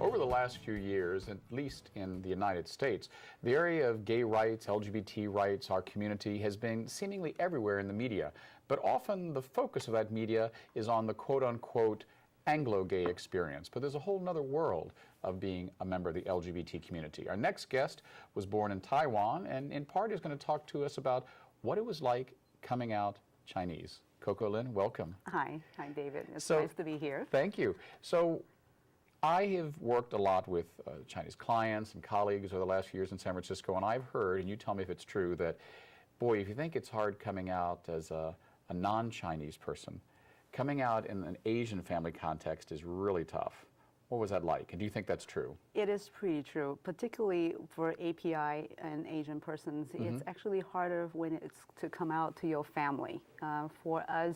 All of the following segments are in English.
Over the last few years, at least in the United States, the area of gay rights, LGBT rights, our community has been seemingly everywhere in the media. But often the focus of that media is on the quote-unquote Anglo-gay experience. But there's a whole other world of being a member of the LGBT community. Our next guest was born in Taiwan and in part is going to talk to us about what it was like coming out Chinese. Koko Lin, welcome. Hi, David. It's nice to be here. Thank you. So I have worked a lot with Chinese clients and colleagues over the last few years in San Francisco, and I've heard, and you tell me if it's true, that, boy, if you think it's hard coming out as a non-Chinese person, coming out in an Asian family context is really tough. What was that like? And do you think that's true? It is pretty true, particularly for API and Asian persons. It's actually harder when it's to come out to your family. For us,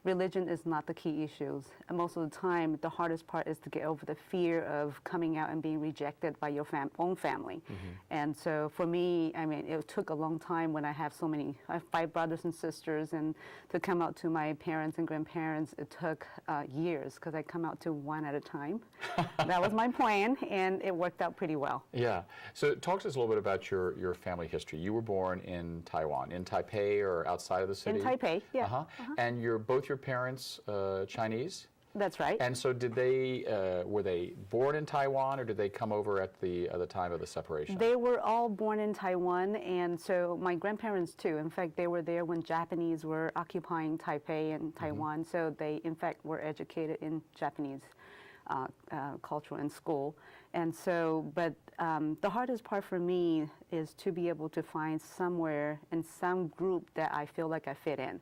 religion is not the key issues. And most of the time, the hardest part is to get over the fear of coming out and being rejected by your own family. And so for me, I mean, it took a long time when I have 5 brothers and sisters, and to come out to my parents and grandparents, it took years because I come out to one at a time. That was my plan, and it worked out pretty well. Yeah. So talk to us a little bit about your family history. You were born in Taiwan, in Taipei or outside of the city? In Taipei, yeah. And both your parents Chinese? That's right. And so did they, were they born in Taiwan or did they come over at the time of the separation? They were all born in Taiwan, and so my grandparents too. In fact, they were there when Japanese were occupying Taipei and Taiwan, so they in fact were educated in Japanese culture in school. And so, but the hardest part for me is to be able to find somewhere in some group that I feel like I fit in.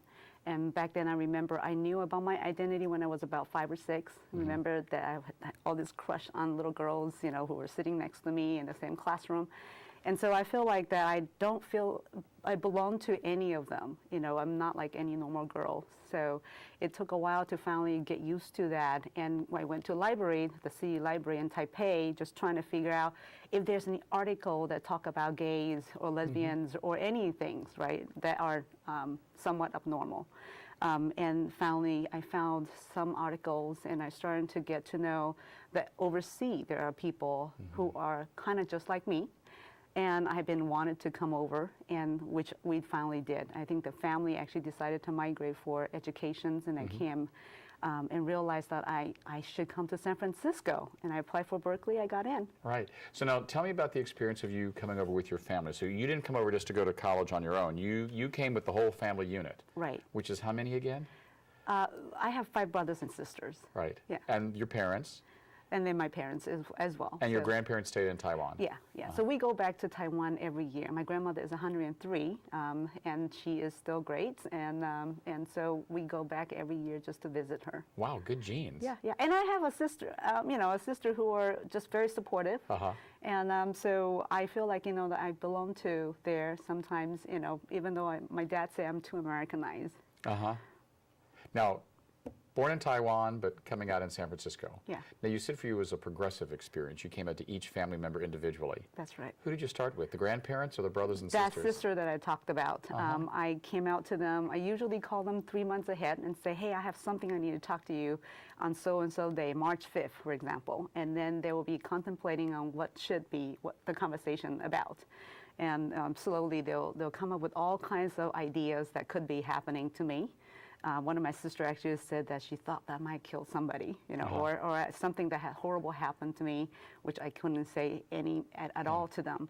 And back then I remember I knew about my identity when I was about 5 or 6. I remember that I had all this crush on little girls, you know, who were sitting next to me in the same classroom. And so I feel like that I don't feel I belong to any of them. You know, I'm not like any normal girl. So it took a while to finally get used to that. And when I went to a library, the city library in Taipei, just trying to figure out if there's any article that talk about gays or lesbians or any things, right, that are somewhat abnormal. And finally, I found some articles, and I started to get to know that overseas there are people who are kind of just like me. And I had been wanted to come over, and which we finally did. I think the family actually decided to migrate for educations, and I came and realized that I should come to San Francisco. And I applied for Berkeley, I got in. Right. So now tell me about the experience of you coming over with your family. So you didn't come over just to go to college on your own. You came with the whole family unit. Right. Which is how many again? I have 5 brothers and sisters. Right. Yeah. And your parents? And then my parents as well. And your grandparents stayed in Taiwan? Yeah, yeah. So we go back to Taiwan every year. My grandmother is 103, and she is still great. And so we go back every year just to visit her. Wow, good genes. Yeah, yeah. And I have a sister, you know, a sister who are just very supportive. And so I feel like, you know, that I belong to there sometimes, you know, even though my dad say I'm too Americanized. Now, born in Taiwan, but coming out in San Francisco. Yeah. Now, you said for you it was a progressive experience. You came out to each family member individually. That's right. Who did you start with, the grandparents or the brothers and that sisters? That sister that I talked about. I came out to them. I usually call them 3 months ahead and say, hey, I have something I need to talk to you on so-and-so day, March 5th, for example. And then they will be contemplating on what should be what the conversation about. And slowly they'll come up with all kinds of ideas that could be happening to me. One of my sisters actually said that she thought that I might kill somebody, you know, or something that had horrible happened to me, which I couldn't say at all to them.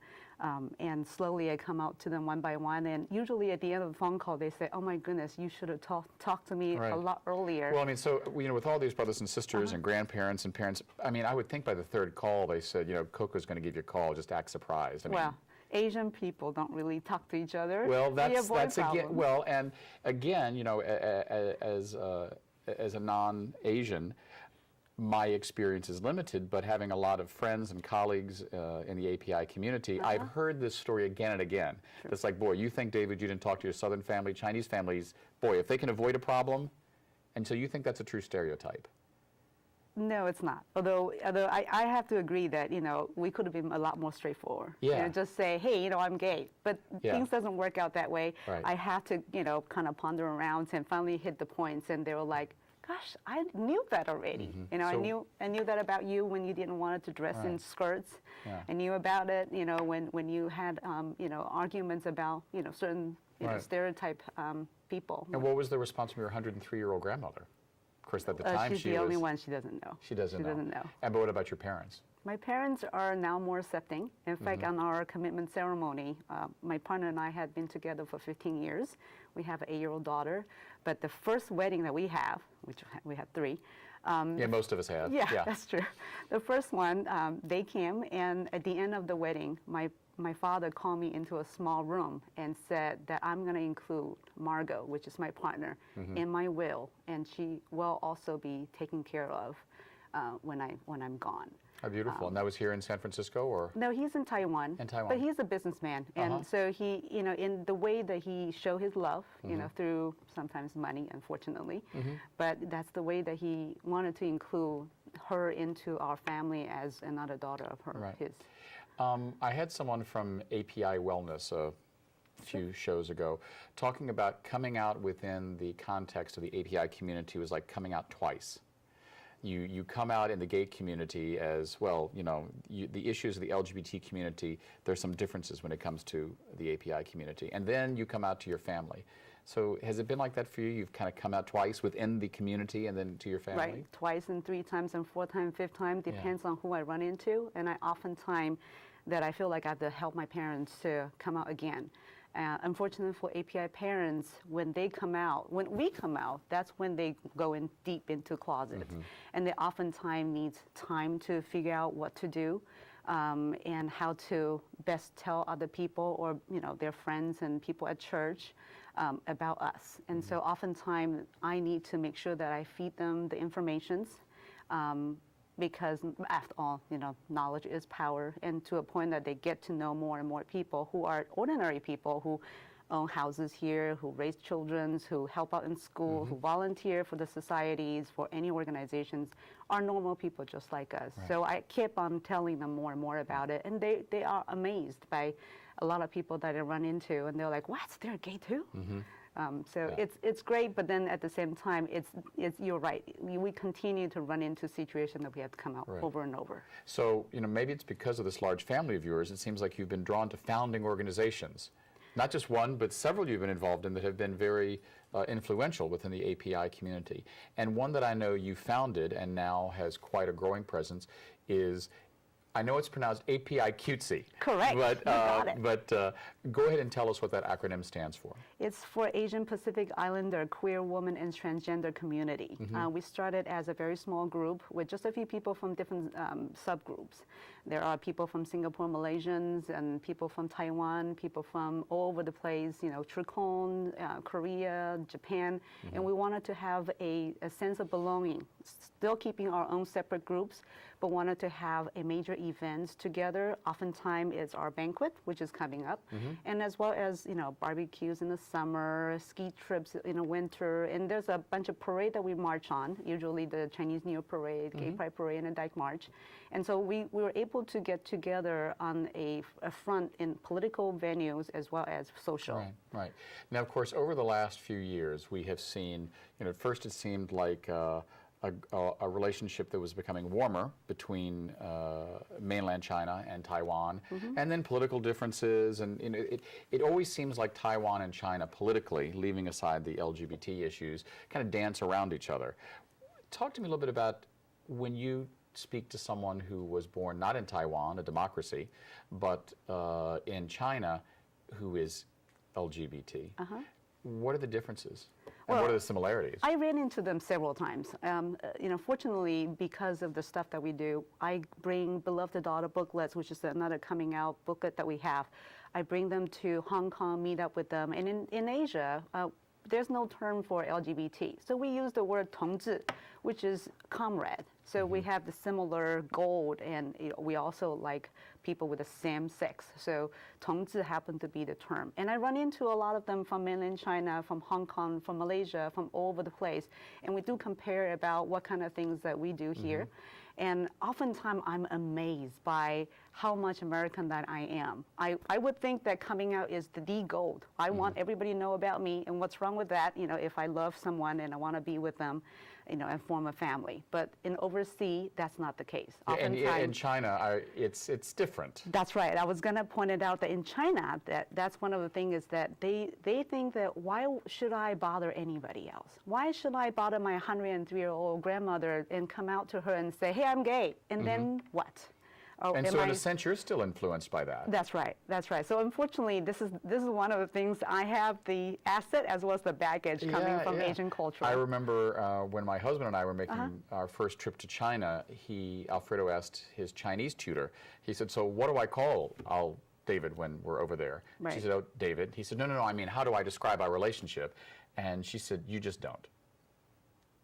And slowly I come out to them one by one, and usually at the end of the phone call they say, oh my goodness, you should have talked to me a lot earlier. Well, I mean, so, you know, with all these brothers and sisters and grandparents and parents, I mean, I would think by the 3rd call they said, you know, Koko's going to give you a call, just act surprised. I mean, Asian people don't really talk to each other. Well, that's again. Well, and again, you know, as a non-Asian, my experience is limited. But having a lot of friends and colleagues in the API community, I've heard this story again and again. It's like, boy, you think, David, you didn't talk to your Southern family, Chinese families. Boy, if they can avoid a problem, and so you think that's a true stereotype? No, it's not. Although I have to agree that, you know, we could have been a lot more straightforward. Yeah. You know, just say, hey, you know, I'm gay. But things doesn't work out that way. Right. I have to, you know, kind of ponder around and finally hit the points. And they were like, gosh, I knew that already. You know, So- I knew that about you when you didn't want to dress in Right. skirts. Yeah. I knew about it, you know, when you had, you know, arguments about, you know, certain you know, Right. stereotype people. And what was the response from your 103-year-old grandmother? Of course, at the time She's she the was... only one she doesn't know. She doesn't know. She doesn't know. And but what about your parents? My parents are now more accepting. In fact, on our commitment ceremony, my partner and I had been together for 15 years. We have an 8-year-old daughter. But the first wedding that we have, which we had 3. Yeah, most of us have. Yeah, that's true. The first one, they came, and at the end of the wedding, my father called me into a small room and said that I'm going to include Margot, which is my partner, in my will, and she will also be taken care of when I'm gone. How beautiful. And that was here in San Francisco, or? No, he's in Taiwan. In Taiwan. But he's a businessman. And so he, you know, in the way that he showed his love, you know, through sometimes money, unfortunately, but that's the way that he wanted to include her into our family as another daughter of her, Right. his. I had someone from API Wellness a few shows ago talking about coming out within the context of the API community was like coming out twice. You come out in the gay community as well, you know, the issues of the LGBT community, there's some differences when it comes to the API community. And then you come out to your family. So has it been like that for you? You've kind of come out twice within the community and then to your family? Right, twice and 3 times and 4 times, 5th time, depends on who I run into. And I oftentimes that I feel like I have to help my parents to come out again. Unfortunately for API parents, when we come out, that's when they go in deep into closets. And they oftentimes need time to figure out what to do and how to best tell other people or, you know, their friends and people at church about us. And so oftentimes I need to make sure that I feed them the informations because after all, you know, knowledge is power, and to a point that they get to know more and more people who are ordinary people who own houses here, who raise children, who help out in school, who volunteer for the societies, for any organizations, are normal people just like us. Right. So I keep on telling them more and more about it, and they are amazed by a lot of people that I run into, and they're like, "What? They're gay too?" So it's great, but then at the same time, it's you're right. We continue to run into situations that we have to come out over and over. So, you know, maybe it's because of this large family of yours, it seems like you've been drawn to founding organizations. Not just one, but several you've been involved in that have been very influential within the API community. And one that I know you founded and now has quite a growing presence is, I know it's pronounced APIQWTC. Correct. But, You got it. but go ahead and tell us what that acronym stands for. It's for Asian Pacific Islander Queer Woman and Transgender Community. We started as a very small group with just a few people from different subgroups. There are people from Singapore, Malaysians, and people from Taiwan, people from all over the place, you know, Tricon, Korea, Japan, and we wanted to have a sense of belonging, still keeping our own separate groups, but wanted to have a major events together. Oftentimes it's our banquet, which is coming up, and as well as, you know, barbecues in the summer, ski trips in the winter, and there's a bunch of parade that we march on, usually the Chinese New Year parade, Gay Pride parade, and a Dyke March. And so we were able to get together on a front in political venues as well as social. Right, right. Now, of course, over the last few years, we have seen, you know, at first it seemed like a relationship that was becoming warmer between mainland China and Taiwan, and then political differences, and you know, it always seems like Taiwan and China politically, leaving aside the LGBT issues, kind of dance around each other. Talk to me a little bit about when you speak to someone who was born not in Taiwan, a democracy, but in China, who is LGBT. What are the differences? And what are the similarities? I ran into them several times. You know, fortunately, because of the stuff that we do, I bring Beloved Daughter booklets, which is another coming out booklet that we have. I bring them to Hong Kong, meet up with them. And in Asia, there's no term for LGBT. So we use the word 同志, which is comrade. So we have the similar goal, and you know, we also like people with the same sex. So 同志happened to be the term. And I run into a lot of them from mainland China, from Hong Kong, from Malaysia, from all over the place. And we do compare about what kind of things that we do here. And oftentimes I'm amazed by how much American that I am. I would think that coming out is the gold. I want everybody to know about me, and what's wrong with that, if I love someone and I want to be with them, and form a family. But in overseas, that's not the case. And in China, it's different. That's right. I was going to point it out that in China, that's one of the things is that they think that why should I bother anybody else? Why should I bother my 103-year-old grandmother and come out to her and say, hey, I'm gay, and then what? And so in a sense, you're still influenced by that. That's right. That's right. So unfortunately, this is one of the things I have the asset as well as the baggage coming from Asian culture. I remember when my husband and I were making our first trip to China, Alfredo asked his Chinese tutor, he said, so what do I call David when we're over there? Right. She said, oh, David. He said, no, I mean, how do I describe our relationship? And she said, you just don't.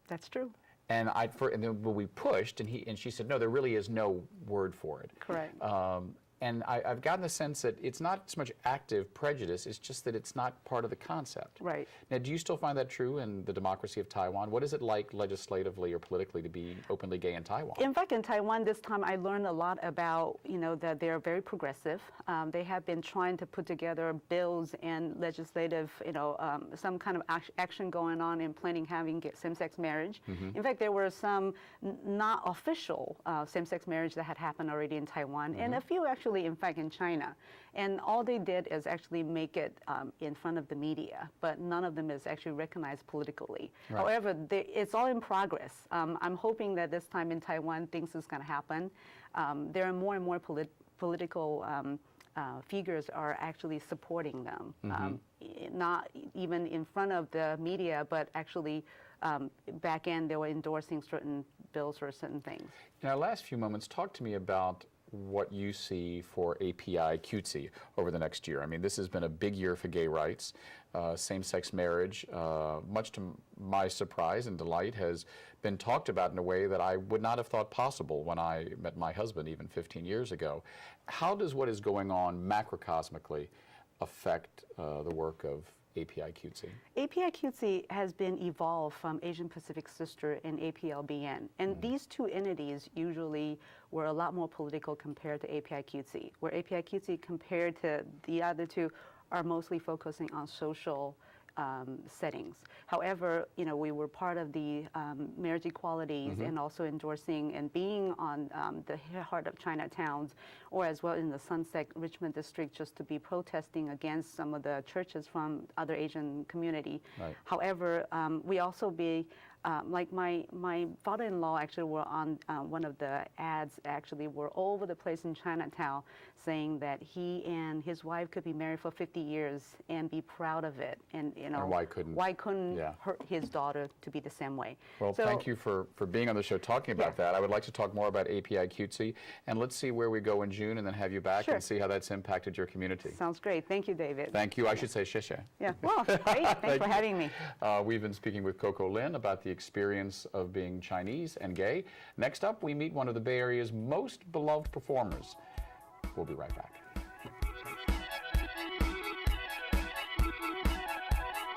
That's true. And then we pushed, and she said, no, there really is no word for it. Correct. And I've gotten the sense that it's not so much active prejudice, it's just that it's not part of the concept. Right. Now, do you still find that true in the democracy of Taiwan? What is it like legislatively or politically to be openly gay in Taiwan? In fact, in Taiwan this time I learned a lot about, that they're very progressive. They have been trying to put together bills and legislative, some kind of action going on in planning having same-sex marriage. In fact, there were some not official same-sex marriage that had happened already in Taiwan, and a few actually in fact in China, and all they did is actually make it in front of the media, but none of them is actually recognized politically. Right. However, it's all in progress. I'm hoping that this time in Taiwan things is going to happen. There are more and more political figures are actually supporting them, not even in front of the media, but actually back end they were endorsing certain bills or certain things. In our last few moments, talk to me about what you see for APIQWTC over the next year. I mean, this has been a big year for gay rights. Same-sex marriage, much to my surprise and delight, has been talked about in a way that I would not have thought possible when I met my husband even 15 years ago. How does what is going on macrocosmically affect the work of APIQWTC? APIQWTC has been evolved from Asian Pacific Sister and APLBN. And these two entities usually were a lot more political compared to APIQWTC, where APIQWTC compared to the other two are mostly focusing on social settings. However, we were part of the marriage equalities and also endorsing and being on the heart of Chinatowns, or as well in the Sunset Richmond district, just to be protesting against some of the churches from other Asian community. Right. However, we also like my father-in-law actually were on one of the ads, actually were all over the place in Chinatown saying that he and his wife could be married for 50 years and be proud of it. And why couldn't his daughter to be the same way? Well, so, thank you for being on the show talking about that. I would like to talk more about APIQWTC, and let's see where we go in June and then have you back and see how that's impacted your community. Sounds great. Thank you, David. Thank you. I should say sheshe. Yeah, well, great. Thanks for having me. We've been speaking with Koko Lin about the experience of being Chinese and gay. Next up, we meet one of the Bay Area's most beloved performers. We'll be right back.